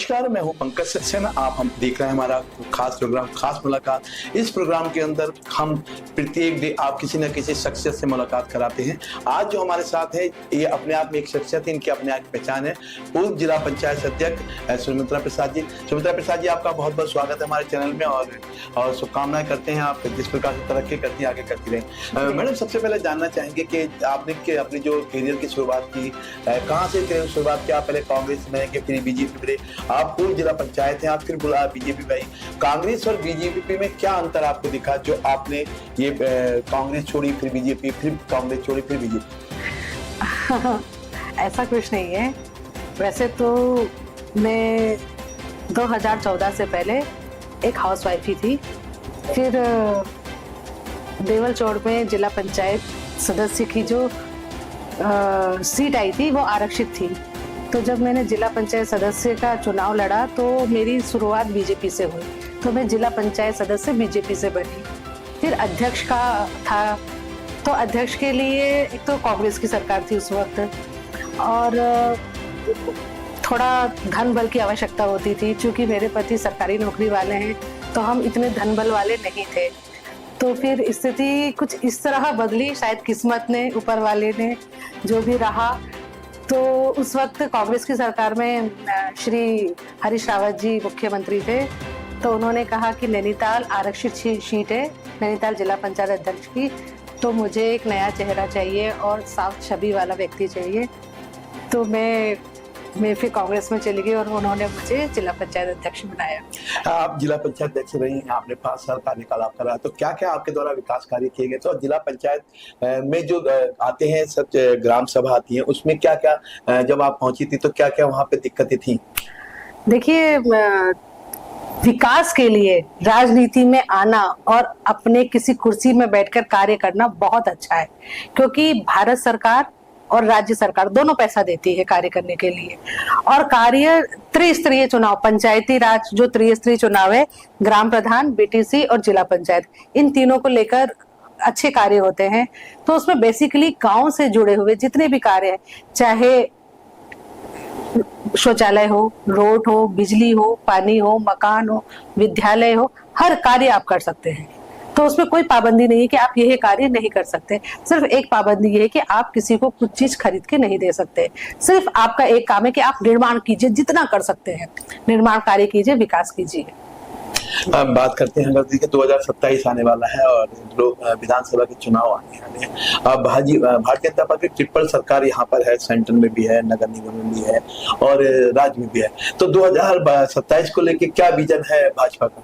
नमस्कार, मैं हूं पंकज सक्सेना। आप हम देख रहे हैं हमारा खास प्रोग्राम खास मुलाकात। इस प्रोग्राम के अंदर हम प्रत्येक डे आप किसी न किसी शख्सियत से मुलाकात कराते हैं। आज जो हमारे साथ है ये अपने आप में एक शख्सियत है, इनकी अपने आप की पहचान है। पूर्व जिला पंचायत अध्यक्ष सुमित्रा प्रसाद जी। सुमित्रा प्रसाद जी, आपका बहुत बहुत स्वागत है हमारे चैनल में और शुभकामनाएं करते हैं आप जिस प्रकार से तरक्की करती हैं आगे करती रहें। मैडम, सबसे पहले जानना चाहेंगे कि आपने अपनी जो करियर की शुरुआत की, कहाँ से शुरुआत की? आप पहले कांग्रेस में कि फिर बीजेपी में? आप पूर्व जिला पंचायत हैं, आप फिर बीजेपी में आई। कांग्रेस और बीजेपी में क्या अंतर आपको दिखा जो आपने ये कांग्रेस छोड़ी फिर बीजेपी, फिर कांग्रेस छोड़ी फिर बीजेपी? ऐसा कुछ नहीं है। वैसे तो मैं 2014 से पहले एक हाउसवाइफ ही थी। फिर देवल चौड़ में जिला पंचायत सदस्य की जो सीट आई थी वो आरक्षित थी। तो जब मैंने जिला पंचायत सदस्य का चुनाव लड़ा तो मेरी शुरुआत बीजेपी से हुई, तो मैं जिला पंचायत सदस्य बीजेपी से बनी। फिर अध्यक्ष का था, तो अध्यक्ष के लिए एक तो कांग्रेस की सरकार थी उस वक्त और थोड़ा धन बल की आवश्यकता होती थी। क्योंकि मेरे पति सरकारी नौकरी वाले हैं तो हम इतने धन बल वाले नहीं थे। तो फिर स्थिति कुछ इस तरह बदली, शायद किस्मत ने, ऊपर वाले ने, जो भी रहा। तो उस वक्त कांग्रेस की सरकार में श्री हरीश रावत जी मुख्यमंत्री थे। तो उन्होंने कहा कि नैनीताल आरक्षित सीट है, नैनीताल जिला पंचायत अध्यक्ष की, तो मुझे एक नया चेहरा चाहिए और साफ छवि वाला व्यक्ति चाहिए। तो मैं फिर कांग्रेस में चली गई और उन्होंने मुझे जिला पंचायत अध्यक्ष बनाया। आप जिला पंचायत अध्यक्ष रही हैं, आपने 5 साल कार्यकाल आपका रहा, तो क्या क्या आपके द्वारा विकास कार्य किए गए? तो जिला पंचायत में जो आते हैं सब ग्राम सभा आती है, उसमें क्या क्या जब आप पहुंची थी तो क्या क्या वहाँ पे दिक्कतें थी? देखिए, विकास के लिए राजनीति में आना और अपने किसी कुर्सी में बैठकर कार्य करना बहुत अच्छा है, क्योंकि भारत सरकार और राज्य सरकार दोनों पैसा देती है कार्य करने के लिए। और कार्य त्रिस्तरीय चुनाव, पंचायती राज जो त्रिस्तरीय चुनाव है, ग्राम प्रधान, बीटीसी और जिला पंचायत, इन तीनों को लेकर अच्छे कार्य होते हैं। तो उसमें बेसिकली गांव से जुड़े हुए जितने भी कार्य हैं, चाहे शौचालय हो, रोड हो, बिजली हो, पानी हो, मकान हो, विद्यालय हो, हर कार्य आप कर सकते हैं। तो उसमें कोई पाबंदी नहीं है कि आप यह कार्य नहीं कर सकते। सिर्फ एक पाबंदी ये है कि आप किसी को कुछ चीज खरीद के नहीं दे सकते। सिर्फ आपका एक काम है कि आप निर्माण कीजिए, जितना कर सकते हैं निर्माण कार्य कीजिए, विकास कीजिए। अब बात करते हैं कि 2027 आने वाला है और विधानसभा के चुनाव आने वाले हैं। अब भारतीय जनता पार्टी ट्रिपल सरकार यहाँ पर है, सेंटर में भी है, नगर निगम में भी है और राज्य में भी है। तो 2027 को लेकर क्या विजन है भाजपा का?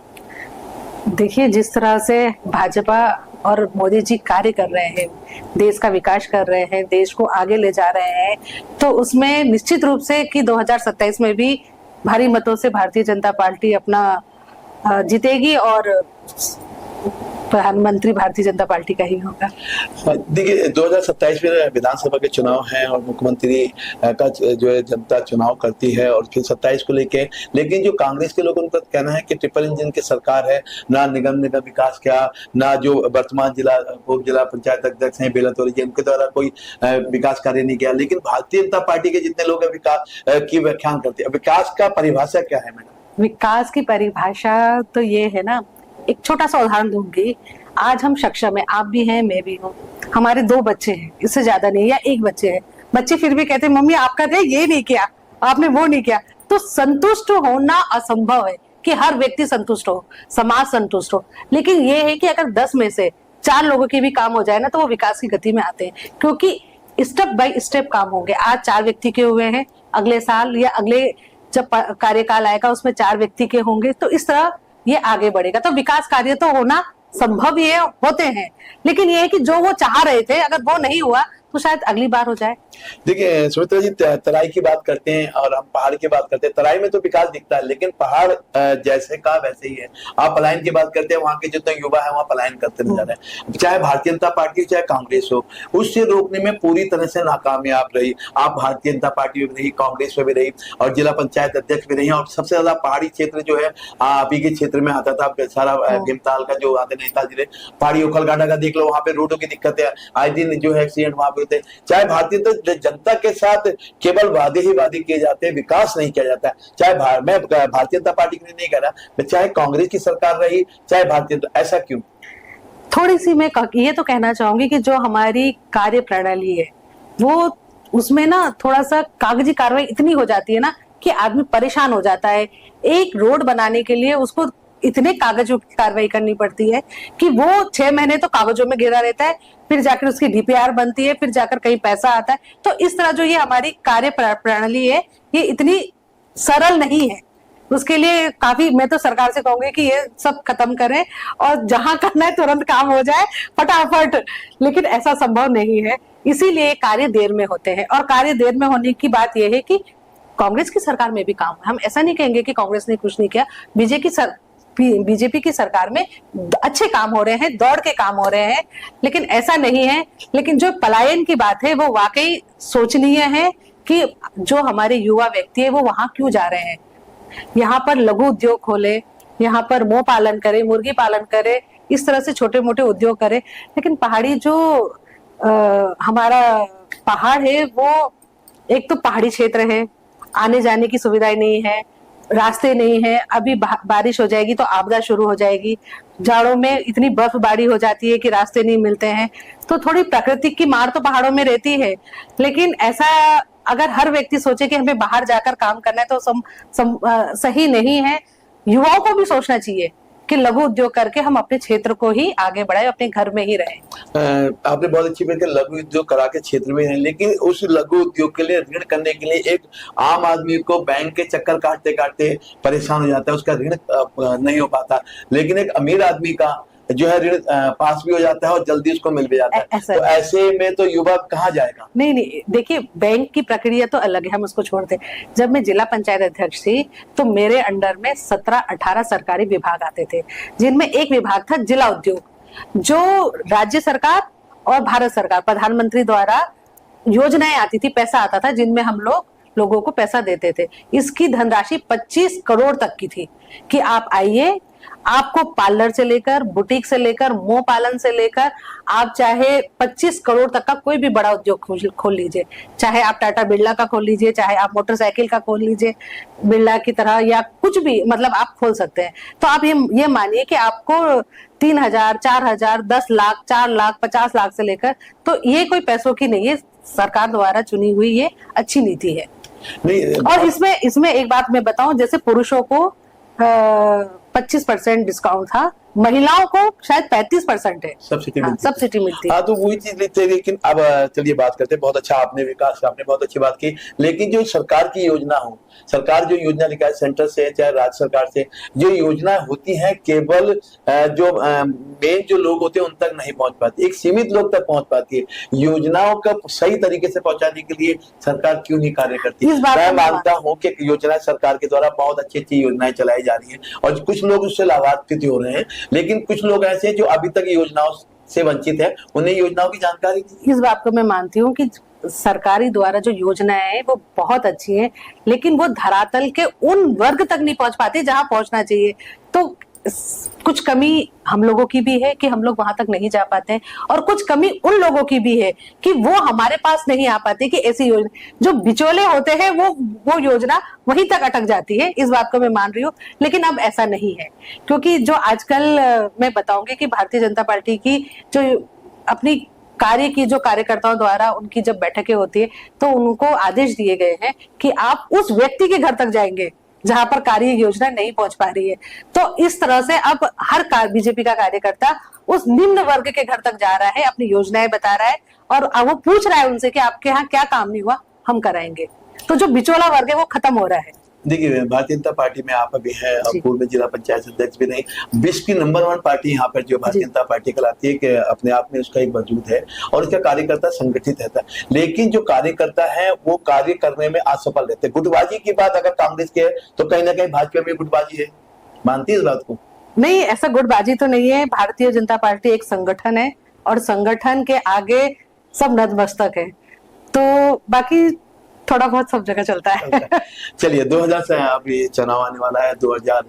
देखिए, जिस तरह से भाजपा और मोदी जी कार्य कर रहे हैं, देश का विकास कर रहे हैं, देश को आगे ले जा रहे हैं, तो उसमें निश्चित रूप से कि 2027 में भी भारी मतों से भारतीय जनता पार्टी अपना जीतेगी और प्रधानमंत्री भारतीय जनता पार्टी का ही होगा। देखिए, 2027 में विधानसभा के चुनाव हैं और मुख्यमंत्री का जो है जनता चुनाव करती है और फिर 27 को लेके, लेकिन जो कांग्रेस के लोगों का कहना है कि ट्रिपल इंजन की सरकार है, ना निगम विकास किया, ना जो वर्तमान जिला पंचायत अध्यक्ष हैं बेलातौरी जी, उनके द्वारा कोई विकास कार्य नहीं किया। लेकिन भारतीय जनता पार्टी के जितने लोग विकास की व्याख्यान करते हैं, विकास का परिभाषा क्या है मैडम? विकास की परिभाषा तो ये है ना, एक छोटा सा उदाहरण दूंगी। आज हम सक्षम है, आप भी हैं, मैं भी हूँ, हमारे 2 बच्चे हैं, इससे ज्यादा नहीं, या 1 बच्चे है, बच्चे फिर भी कहते हैं मम्मी आपका ये नहीं किया, आपने वो नहीं किया। तो संतुष्ट होना असंभव है कि हर व्यक्ति संतुष्ट हो, समाज संतुष्ट हो। लेकिन ये है कि अगर 10 में से 4 लोगों के भी काम हो जाए ना, तो वो विकास की गति में आते हैं, क्योंकि स्टेप बाय स्टेप काम होंगे। आज 4 व्यक्ति के हुए हैं, अगले साल या अगले जब कार्यकाल आएगा उसमें 4 व्यक्ति के होंगे, तो इस तरह ये आगे बढ़ेगा। तो विकास कार्य तो होना संभव ही है, होते हैं, लेकिन ये है कि जो वो चाह रहे थे अगर वो नहीं हुआ तो शायद अगली बार हो जाए। देखिए सुमित्रा जी, तराई की बात करते हैं और हम पहाड़ की बात करते हैं। तराई में तो विकास दिखता है, लेकिन पहाड़ जैसे का वैसे ही है। आप पलायन की बात करते हैं, वहाँ के जितने युवा है वहाँ पलायन करते नजर है। चाहे भारतीय जनता पार्टी चाहे कांग्रेस हो, उससे रोकने में पूरी तरह से नाकामयाब रही। आप भारतीय जनता पार्टी में भी रही, कांग्रेस में भी रही और जिला पंचायत अध्यक्ष भी रही। और सबसे ज्यादा पहाड़ी क्षेत्र जो है आप ही के क्षेत्र में आता था, सारा भीमताल का जो आते नैनीताल जिले, पहाड़ी ओखलगांडा का देख लो, वहाँ पे रोडों की दिक्कत है, आए दिन जो है एक्सीडेंट वहाँ पे होते हैं। चाहे भारतीय जनता के साथ केवल वादे ही वादे किए जाते हैं, विकास नहीं किया जाता है। चाहे मैं भारतीय जनता पार्टी के लिए नहीं कह रहा, मैं चाहे कांग्रेस की सरकार रही, चाहे भारतीय, ऐसा क्यों? थोड़ी सी मैं ये तो कहना चाहूंगी कि जो हमारी कार्य प्रणाली है वो, उसमें ना थोड़ा सा कागजी कार्रवाई इतनी हो जाती है ना कि आदमी परेशान हो जाता है। एक रोड बनाने के लिए उसको इतने कागजों की कार्रवाई करनी पड़ती है कि वो 6 महीने तो कागजों में घिरा रहता है, फिर जाकर उसकी डीपीआर बनती है, फिर जाकर कहीं पैसा आता है। तो इस तरह जो ये हमारी कार्य प्रणाली है ये इतनी सरल नहीं है। उसके लिए काफी, मैं तो सरकार से कहूंगी कि ये सब खत्म करें और जहां करना है तुरंत काम हो जाए फटाफट, लेकिन ऐसा संभव नहीं है। इसीलिए कार्य देर में होते हैं, और कार्य देर में होने की बात यह है कि कांग्रेस की सरकार में भी काम है। हम ऐसा नहीं कहेंगे कि कांग्रेस ने कुछ नहीं किया। बीजेपी की सरकार में अच्छे काम हो रहे हैं, दौड़ के काम हो रहे हैं, लेकिन ऐसा नहीं है। लेकिन जो पलायन की बात है वो वाकई सोचनीय है कि जो हमारे युवा व्यक्ति है वो वहां क्यों जा रहे हैं। यहाँ पर लघु उद्योग खोले, यहाँ पर मोह पालन करे, मुर्गी पालन करे, इस तरह से छोटे मोटे उद्योग करे। लेकिन पहाड़ी जो हमारा पहाड़ है वो, एक तो पहाड़ी क्षेत्र है, आने जाने की सुविधाएं नहीं है, रास्ते नहीं है। अभी बारिश हो जाएगी तो आपदा शुरू हो जाएगी, जाड़ों में इतनी बर्फबारी हो जाती है कि रास्ते नहीं मिलते हैं। तो थोड़ी प्रकृति की मार तो पहाड़ों में रहती है, लेकिन ऐसा अगर हर व्यक्ति सोचे कि हमें बाहर जाकर काम करना है तो सही नहीं है। युवाओं को भी सोचना चाहिए कि लघु उद्योग करके हम अपने क्षेत्र को ही आगे बढ़ाए, अपने घर में ही रहें। आपने बहुत अच्छी बात की, लघु उद्योग करा के क्षेत्र में है, लेकिन उस लघु उद्योग के लिए ऋण करने के लिए एक आम आदमी को बैंक के चक्कर काटते काटते परेशान हो जाता है, उसका ऋण नहीं हो पाता। लेकिन एक अमीर आदमी का जो है ऋण पास भी हो जाता है और जल्दी उसको मिल भी जाता है। तो ऐसे में तो युवा कहाँ जाएगा? नहीं, देखिए बैंक की प्रक्रिया तो अलग है, हम उसको छोड़ते। जब मैं जिला पंचायत अध्यक्ष थी तो मेरे अंडर में 17-18 सरकारी विभाग आते थे, जिनमें एक विभाग था जिला उद्योग, जो राज्य सरकार और भारत सरकार प्रधानमंत्री द्वारा योजनाएं आती थी, पैसा आता था, जिनमें हम लोगों को पैसा देते थे। इसकी धनराशि 25 करोड़ तक की थी कि आप आइए, आपको पार्लर से लेकर, बुटीक से लेकर, मोह पालन से लेकर, आप चाहे 25 करोड़ तक का कोई भी बड़ा उद्योग खोल लीजिए। चाहे आप टाटा बिरला का खोल लीजिए, चाहे आप मोटरसाइकिल का खोल लीजिए बिरला की तरह, या कुछ भी, मतलब आप खोल सकते हैं। तो आप ये मानिए कि आपको 3,000, 4,000, 10 लाख, 4 लाख, 50 लाख से लेकर, तो ये कोई पैसों की नहीं है, सरकार द्वारा चुनी हुई ये अच्छी नीति है। और इसमें एक बात मैं बताऊं, जैसे पुरुषों को 25% डिस्काउंट था, महिलाओं को शायद 35% है सब्सिडी मिलती है। हाँ, तो वही चीज लिखते हैं। लेकिन अब चलिए बात करते हैं। बहुत अच्छा आपने विकास, आपने बहुत अच्छी बात की, लेकिन जो सरकार की योजना हो, सरकार जो योजना निकाले सेंटर से चाहे राज्य सरकार से, जो योजना होती है केवल जो मेन जो लोग होते हैं उन तक नहीं पहुंच पाती, एक सीमित लोग तक पहुंच पाती है। योजनाओं का सही तरीके से पहुंचाने के लिए सरकार क्यों नहीं कार्य करती? मैं मानता हूँ कि योजना सरकार के द्वारा बहुत अच्छी अच्छी योजनाएं चलाई जा रही है और कुछ लोग उससे लाभान्वित हो रहे हैं, लेकिन कुछ लोग ऐसे हैं जो अभी तक योजनाओं से वंचित है, उन्हें योजनाओं की जानकारी नहीं। इस बात को मैं मानती हूँ कि सरकारी द्वारा जो योजनाएं हैं वो बहुत अच्छी हैं, लेकिन वो धरातल के उन वर्ग तक नहीं पहुंच पाती जहां पहुंचना चाहिए। तो कुछ कमी हम लोगों की भी है कि हम लोग वहां तक नहीं जा पाते हैं, और कुछ कमी उन लोगों की भी है कि वो हमारे पास नहीं आ पाते कि ऐसी योजना, जो बिचौले होते हैं वो योजना वहीं तक अटक जाती है। इस बात को मैं मान रही हूँ, लेकिन अब ऐसा नहीं है, क्योंकि जो आजकल मैं बताऊंगी कि भारतीय जनता पार्टी की जो अपनी कार्य की जो कार्यकर्ताओं द्वारा उनकी जब बैठकें होती है तो उनको आदेश दिए गए हैं कि आप उस व्यक्ति के घर तक जाएंगे जहां पर कार्य योजना नहीं पहुंच पा रही है। तो इस तरह से अब हर बीजेपी का कार्यकर्ता उस निम्न वर्ग के घर तक जा रहा है, अपनी योजनाएं बता रहा है, और वो पूछ रहा है उनसे कि आपके यहाँ क्या काम नहीं हुआ, हम कराएंगे। तो जो बिचौला वर्ग है वो खत्म हो रहा है। देखिए, भारतीय जनता पार्टी में आप अभी है, पूर्व में जिला पंचायत अध्यक्ष भी नहीं, विश्व की नंबर 1 पार्टी यहाँ पर जो भारतीय जनता पार्टी कहलाती है कि अपने आप में उसका एक वजूद है और इसका कार्यकर्ता संगठित रहता है। लेकिन जो कार्यकर्ता है वो कार्य करने में असफल रहते हैं। गुटबाजी की बात अगर कांग्रेस की है तो कहीं ना कहीं भाजपा में गुटबाजी है, मानती है इस बात को? नहीं, ऐसा गुटबाजी तो नहीं है। भारतीय जनता पार्टी एक संगठन है और संगठन के आगे सब नतमस्तक है, तो बाकी थोड़ा बहुत सब जगह चलता है। चलिए, 2000 से अभी चुनाव आने वाला है, 2000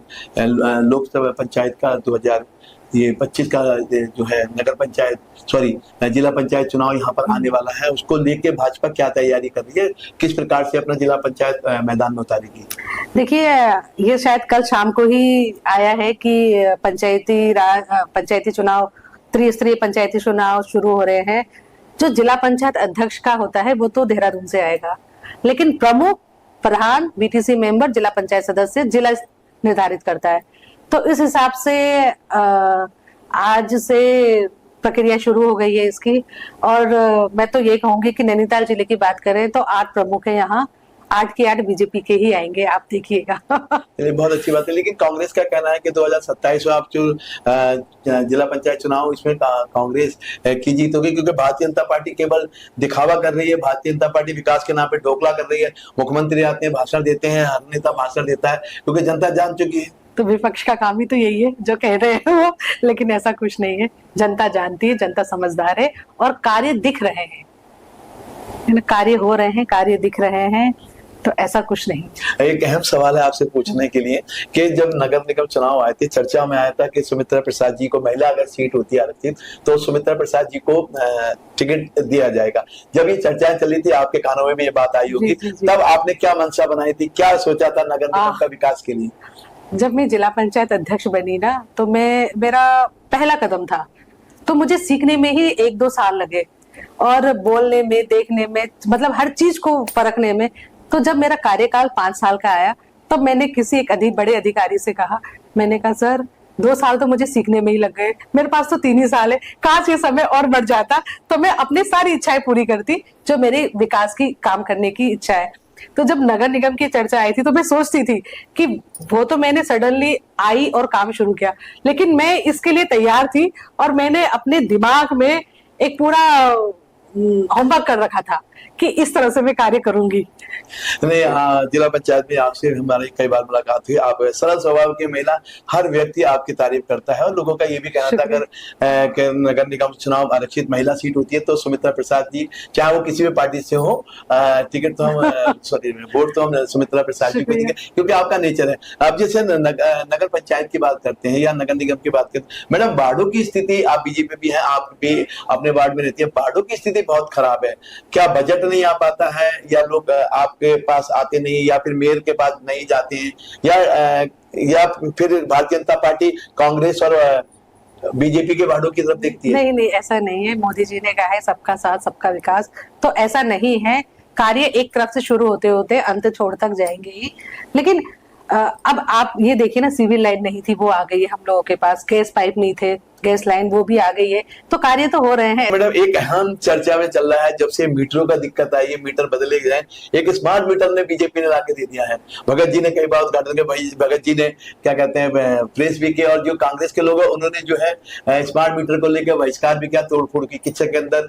लोकसभा पंचायत का, ये 25 का जो है नगर पंचायत जिला पंचायत चुनाव यहाँ पर आने वाला है, उसको लेके भाजपा क्या तैयारी कर रही है, किस प्रकार से अपना जिला पंचायत मैदान में उतारेगी? देखिए, ये शायद कल शाम को ही आया है कि पंचायती चुनाव, त्रिस्तरीय पंचायती चुनाव शुरू हो रहे हैं। जो जिला पंचायत अध्यक्ष का होता है वो तो देहरादून से आएगा, लेकिन प्रमुख, प्रधान, बीटीसी मेंबर, जिला पंचायत सदस्य जिला निर्धारित करता है। तो इस हिसाब से आज से प्रक्रिया शुरू हो गई है इसकी। और मैं तो ये कहूंगी कि नैनीताल जिले की बात करें तो 8 प्रमुख है यहाँ, 8 के 8 बीजेपी के ही आएंगे, आप देखिएगा। ये बहुत अच्छी बात है। लेकिन कांग्रेस का कहना है कि 2027 में आप जो जिला पंचायत चुनाव, इसमें कांग्रेस की जीत होगी, क्योंकि भारतीय जनता पार्टी केवल दिखावा कर रही है। भारतीय जनता पार्टी विकास के नाम पे ढोकला कर रही है। मुख्यमंत्री आते हैं, भाषण देते हैं, हर नेता भाषण देता है, क्योंकि जनता जान चुकी है। तो विपक्ष का काम ही तो यही है जो कह रहे हैं वो, लेकिन ऐसा कुछ नहीं है। जनता जानती है, जनता समझदार है और कार्य दिख रहे हैं, कार्य हो रहे हैं, कार्य दिख रहे हैं, तो ऐसा कुछ नहीं। एक अहम सवाल है आपसे पूछने के लिए कि जब नगर निगम चुनाव आए थे, चर्चा में आया था कि सुमित्रा प्रसाद जी को, महिला अगर सीट होती है आरक्षित, तो सुमित्रा प्रसाद जी को टिकट दिया जाएगा। जब ये चर्चाएं चली थी, आपके कानों में भी ये बात आई होगी, तब आपने क्या मंशा बनाई थी, क्या सोचा था नगर निगम का विकास के लिए? जब मैं जिला पंचायत अध्यक्ष बनी ना, तो मेरा पहला कदम था, तो मुझे सीखने में ही 1-2 साल लगे और बोलने में, देखने में, मतलब हर चीज को परखने में। तो जब मेरा कार्यकाल 5 साल का आया, तब मैंने किसी एक बड़े अधिकारी से कहा, मैंने कहा सर 2 साल तो मुझे सीखने में ही लग गए, मेरे पास तो 3 ही साल है, काश ये समय और बढ़ जाता तो मैं अपनी सारी इच्छाएं पूरी करती, जो मेरे विकास की, काम करने की इच्छा है। तो जब नगर निगम की चर्चा आई थी तो मैं सोचती थी कि वो तो मैंने सडनली आई और काम शुरू किया, लेकिन मैं इसके लिए तैयार थी और मैंने अपने दिमाग में एक पूरा होमवर्क कर रखा था कि इस तरह से मैं कार्य करूंगी। नहीं, जिला पंचायत में आपसे हमारी कई बार मुलाकात हुई। आप सरल स्वभाव की महिला, हर व्यक्ति आपकी तारीफ करता है और लोगों का ये भी कहना था अगर नगर निगम चुनाव आरक्षित महिला सीट होती है तो सुमित्रा प्रसाद जी, चाहे वो किसी भी पार्टी से हो, टिकट तो हम वोट तो हम सुमित्रा प्रसाद जी को देंगे, क्योंकि आपका नेचर है। अब जैसे नगर पंचायत की बात करते हैं या नगर निगम की बात करते हैं, मैडम बाढ़ों की स्थिति, आप बीजेपी भी हैं, आप भी अपने वार्ड में रहती है, बाढ़ों की स्थिति बहुत खराब है। क्या बजट नहीं आ पाता है, या लोग आपके पास आते नहीं, या फिर मेयर के पास नहीं जाते हैं, या फिर भारतीय जनता पार्टी कांग्रेस और बीजेपी के बाढ़ों की तरफ देखती है? नहीं, ऐसा नहीं है। मोदी जी ने कहा है सबका साथ सबका विकास, तो ऐसा नहीं है। कार्य एक तरफ से शुरू होते होते अंत छोड़ तक जाएंगे ही। लेकिन अब आप ये देखिए ना, सिविल लाइन नहीं थी, वो आ गई है हम लोगों के पास, गैस पाइप नहीं थे, गैस लाइन वो भी आ गई है, तो कार्य तो हो रहे हैं। मैडम, एक अहम चर्चा में चल रहा है, जब से मीटरों का दिक्कत आई है, मीटर बदले गए, एक स्मार्ट मीटर ने बीजेपी ने लाके दे दिया है। भगत जी ने कई बार उद्घाटन किया, भाई भगत जी ने क्या कहते हैं प्रेस भी किया, और जो कांग्रेस के लोग हैं उन्होंने जो है स्मार्ट मीटर को लेकर बहिष्कार भी किया, तोड़फोड़ की। किच्चक के अंदर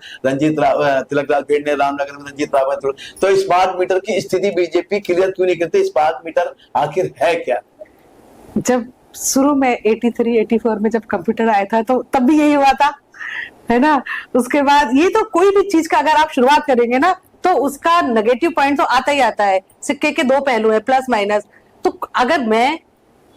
तिलकलाल पेड़ ने, रामनगर में रंजीत रावत। तो स्मार्ट मीटर की स्थिति बीजेपी क्लियर क्यों नहीं करती? स्मार्ट मीटर आखिर है क्या? जब शुरू में 83-84 में जब कंप्यूटर आया था, तो तब भी यही हुआ था, है ना। उसके बाद ये तो कोई भी चीज का अगर आप शुरुआत करेंगे ना, तो उसका नेगेटिव पॉइंट तो आता ही आता है। सिक्के के 2 पहलू है, प्लस माइनस। तो अगर मैं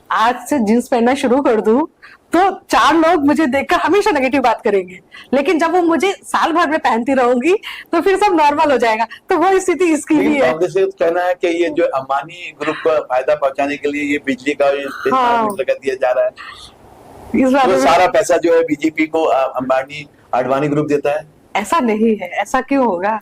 आज से जींस पहनना शुरू कर दूं, तो 4 लोग मुझे देखकर हमेशा नेगेटिव बात करेंगे, लेकिन जब वो मुझे साल भर में पहनती रहूंगी तो फिर सब नॉर्मल हो जाएगा। तो वो स्थिति इसकी भी है। कांग्रेस का कहना है कि ये जो अंबानी ग्रुप को फायदा पहुंचाने के लिए ये बिजली का लगा दिया जा रहा है, इस बार सारा पैसा जो है बीजेपी को अंबानी अडवाणी ग्रुप देता है। ऐसा नहीं है, ऐसा क्यों होगा?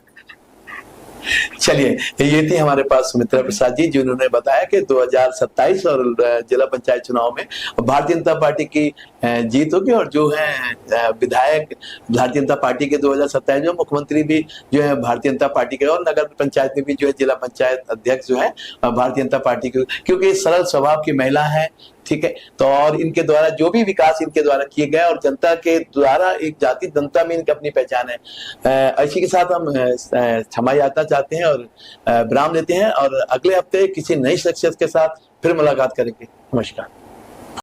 चलिए, ये थी हमारे पास सुमित्रा प्रसाद जी, जिन्होंने बताया कि 2027 और जिला पंचायत चुनाव में भारतीय जनता पार्टी की जीत होगी, और जो है विधायक भारतीय जनता पार्टी के 2027 में, मुख्यमंत्री भी जो है भारतीय जनता पार्टी के, और नगर पंचायत में भी जो है जिला पंचायत अध्यक्ष जो है भारतीय जनता पार्टी के, क्योंकि सरल स्वभाव की महिला है, ठीक है। तो और इनके द्वारा जो भी विकास इनके द्वारा किए गए, और जनता के द्वारा एक जाति जनता में इनकी अपनी पहचान है। इसी के साथ हम क्षमा यात्रा चाहते हैं और विराम लेते हैं, और अगले हफ्ते किसी नई शख्सियत के साथ फिर मुलाकात करेंगे। नमस्कार।